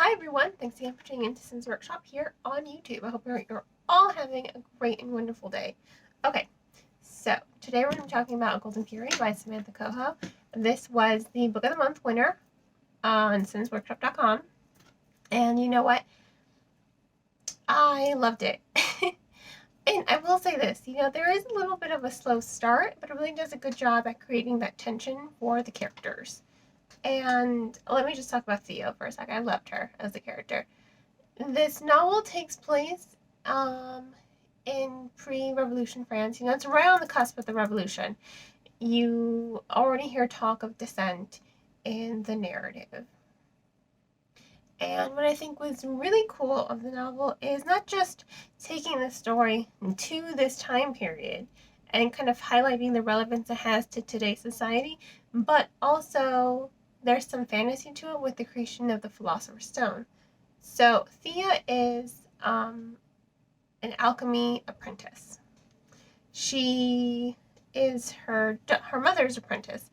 Hi everyone, thanks again for tuning in to Sin's Workshop here on YouTube. I hope you're all having a great and wonderful day. Okay, so today we're going to be talking about Golden Fury by Samantha Coho. This was the Book of the Month winner on sinsworkshop.com. And you know what? I loved it. And I will say this, there is a little bit of a slow start, but it really does a good job at creating that tension for the characters. And let me just talk about Theo for a second. I loved her as a character. This novel takes place in pre-revolution France. It's right on the cusp of the revolution. You already hear talk of dissent in the narrative. And what I think was really cool of the novel is not just taking the story to this time period and kind of highlighting the relevance it has to today's society, but also there's some fantasy to it with the creation of the Philosopher's Stone. So Thea is an alchemy apprentice. She is her mother's apprentice,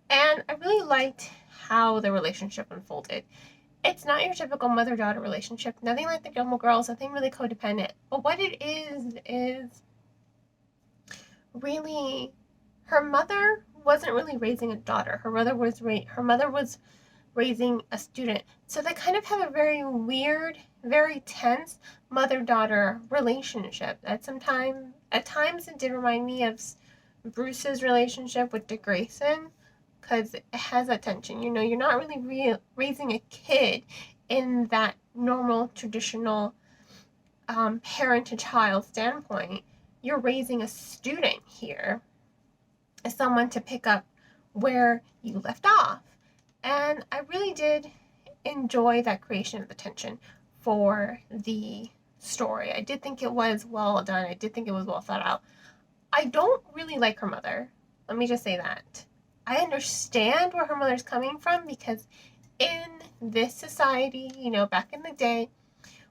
and I really liked how the relationship unfolded. It's not your typical mother-daughter relationship, nothing like the Gilmore Girls, nothing really codependent, but what it is really, her mother wasn't really raising a daughter. Her mother was raising a student. So they kind of have a very weird, very tense mother-daughter relationship. At times it did remind me of Bruce's relationship with Dick Grayson, because it has that tension. You're not really raising a kid in that normal, traditional parent to child standpoint. You're raising a student here, as someone to pick up where you left off. And I really did enjoy that creation of the tension for the story. I did think it was well done. I did think it was well thought out. I don't really like her mother. Let me just say that. I understand where her mother's coming from, because in this society, back in the day,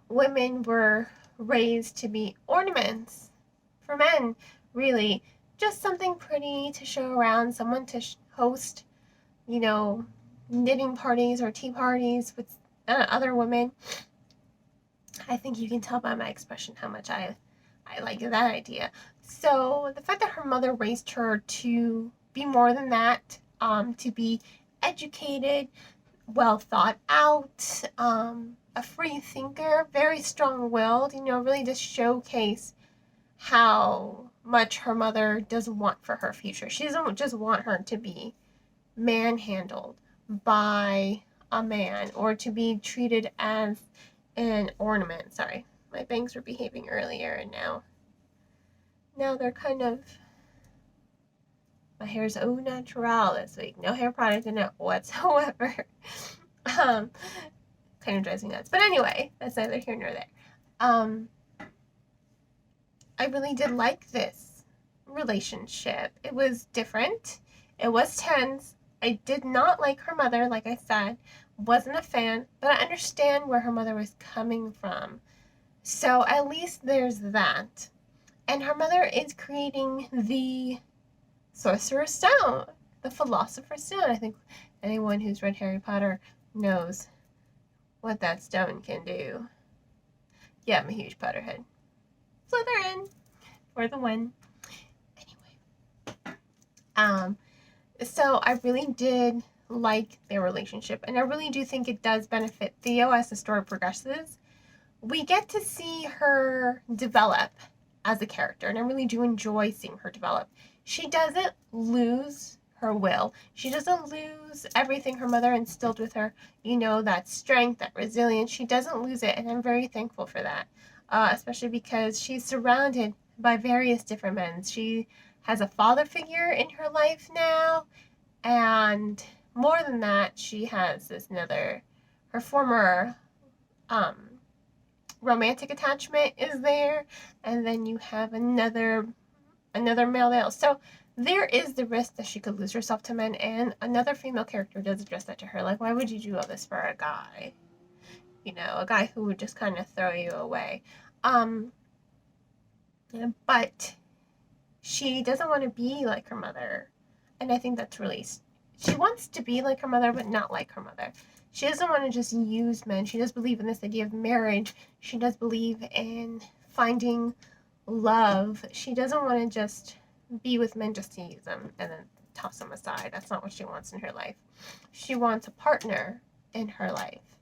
women were raised to be ornaments for men, really. Just something pretty to show around, someone to host, knitting parties or tea parties with other women. I think you can tell by my expression how much I like that idea. So the fact that her mother raised her to be more than that, to be educated, well thought out, a free thinker, very strong-willed, really just showcase how much her mother doesn't want for her future. She doesn't just want her to be manhandled by a man or to be treated as an ornament. Sorry, my bangs were behaving earlier, and now they're kind of, my hair's au natural this week. No hair product in it whatsoever. Kind of drives me nuts. But anyway, that's neither here nor there. I really did like this relationship. It was different. It was tense. I did not like her mother, like I said. Wasn't a fan, but I understand where her mother was coming from. So at least there's that. And her mother is creating the Sorcerer's Stone, the Philosopher's Stone. I think anyone who's read Harry Potter knows what that stone can do. Yeah, I'm a huge Potterhead. Slytherin for the win. Anyway, so I really did like their relationship, and I really do think it does benefit Theo as the story progresses. We get to see her develop as a character, and I really do enjoy seeing her develop. She doesn't lose her will. She doesn't lose everything her mother instilled with her, that strength, that resilience. She doesn't lose it, and I'm very thankful for that, especially because she's surrounded by various different men. She has a father figure in her life now, and more than that, she has her former romantic attachment is there, and then you have another male. So there is the risk that she could lose herself to men, and another female character does address that to her. Like, why would you do all this for a guy? A guy who would just kind of throw you away. But she doesn't want to be like her mother, and I think that's really, she wants to be like her mother, but not like her mother. She doesn't want to just use men. She does believe in this idea of marriage. She does believe in finding love. She doesn't want to just be with men just to use them and then toss them aside. That's not what she wants in her life. She wants a partner in her life.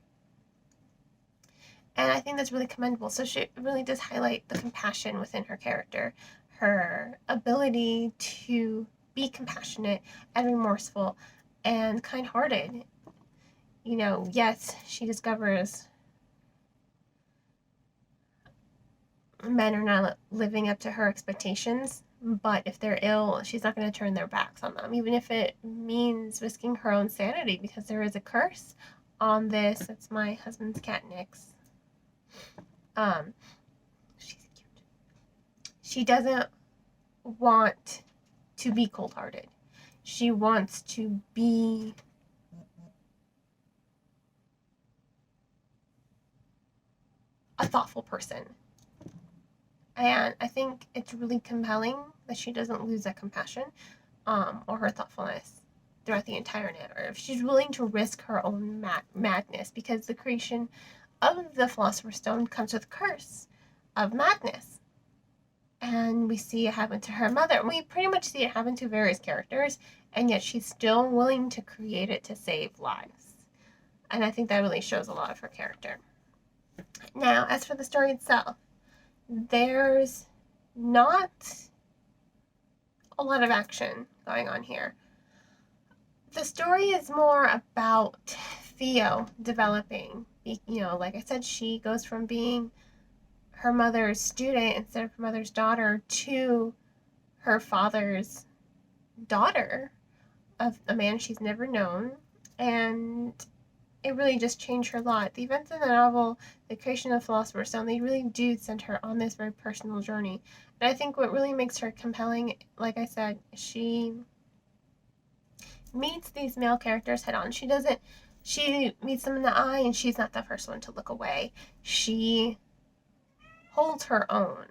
And I think that's really commendable. So she really does highlight the compassion within her character, her ability to be compassionate and remorseful and kind-hearted. You know, yes, she discovers men are not living up to her expectations, but if they're ill, she's not going to turn their backs on them, even if it means risking her own sanity, because there is a curse on this. That's my husband's cat, Nyx. She's cute. She doesn't want to be cold-hearted. She wants to be a thoughtful person. And I think it's really compelling that she doesn't lose that compassion or her thoughtfulness throughout the entire narrative. She's willing to risk her own madness, because the creation of the Philosopher's Stone comes with a curse of madness. And we see it happen to her mother. We pretty much see it happen to various characters, and yet she's still willing to create it to save lives. And I think that really shows a lot of her character. Now, as for the story itself, there's not a lot of action going on here. The story is more about Theo developing. You know, like I said, she goes from being her mother's student instead of her mother's daughter to her father's daughter of a man she's never known, and it really just changed her lot. The events in the novel, the creation of the Philosopher's Stone, they really do send her on this very personal journey. And I think what really makes her compelling, like I said, she meets these male characters head on. She meets them in the eye, and she's not the first one to look away. She holds her own.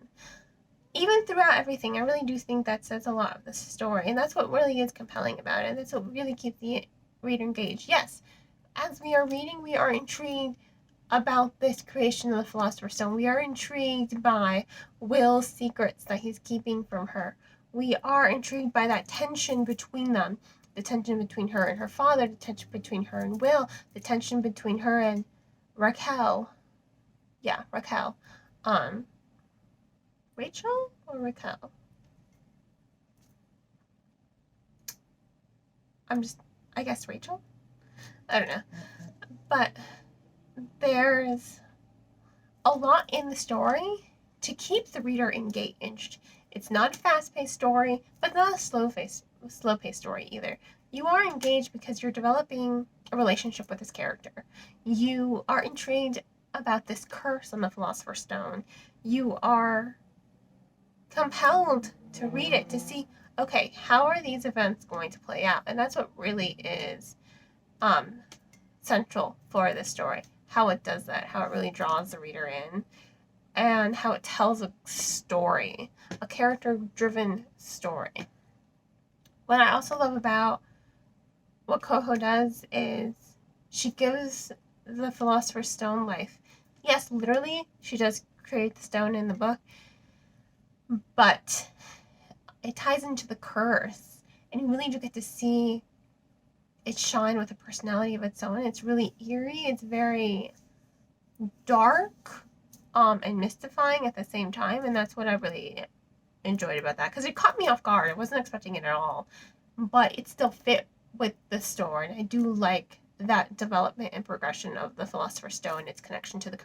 Even throughout everything, I really do think that says a lot of this story, and that's what really is compelling about it, and that's what really keeps the reader engaged. Yes, as we are reading, we are intrigued about this creation of the Philosopher's Stone. We are intrigued by Will's secrets that he's keeping from her. We are intrigued by that tension between them, the tension between her and her father, the tension between her and Will, the tension between her and Raquel. Yeah, Raquel. Rachel or Raquel? I guess Rachel? I don't know. But there's a lot in the story to keep the reader engaged. It's not a fast-paced story, but not a slow-paced story either. You are engaged because you're developing a relationship with this character. You are intrigued about this curse on the Philosopher's Stone. You are compelled to read it to see, okay, how are these events going to play out? And that's what really is central for this story. How it does that, how it really draws the reader in, and how it tells a story, a character-driven story. What I also love about what Coho does is she gives the Philosopher's Stone life. Yes, literally, she does create the stone in the book, but it ties into the curse, and you really do get to see it shine with a personality of its own. It's really eerie. It's very dark and mystifying at the same time, and that's what I really enjoyed about that, because it caught me off guard. I wasn't expecting it at all, but it still fit with the story, and I do like that development and progression of the Philosopher's Stone, its connection to the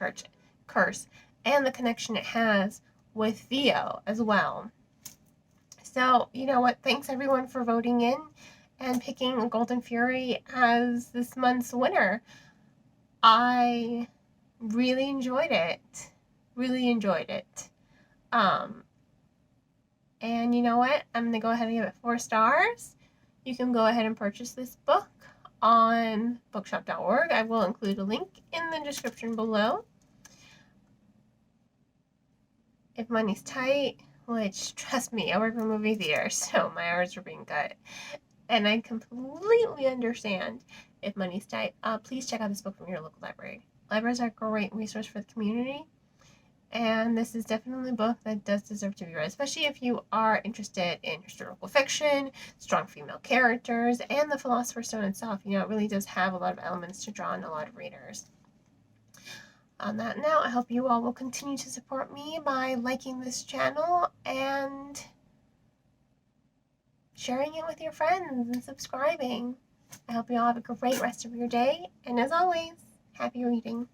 curse, and the connection it has with Theo as well. So, you know what? Thanks everyone for voting in and picking Golden Fury as this month's winner. I really enjoyed it. Really enjoyed it. And you know what? I'm going to go ahead and give it 4 stars. You can go ahead and purchase this book on bookshop.org. I will include a link in the description below. If money's tight, which, trust me, I work in a movie theater, so my hours are being cut. And I completely understand if money's tight. Please check out this book from your local library. Libraries are a great resource for the community. And this is definitely a book that does deserve to be read, especially if you are interested in historical fiction, strong female characters, and the Philosopher's Stone itself. You know, it really does have a lot of elements to draw in a lot of readers. On that note, I hope you all will continue to support me by liking this channel and sharing it with your friends and subscribing. I hope you all have a great rest of your day, and as always, happy reading.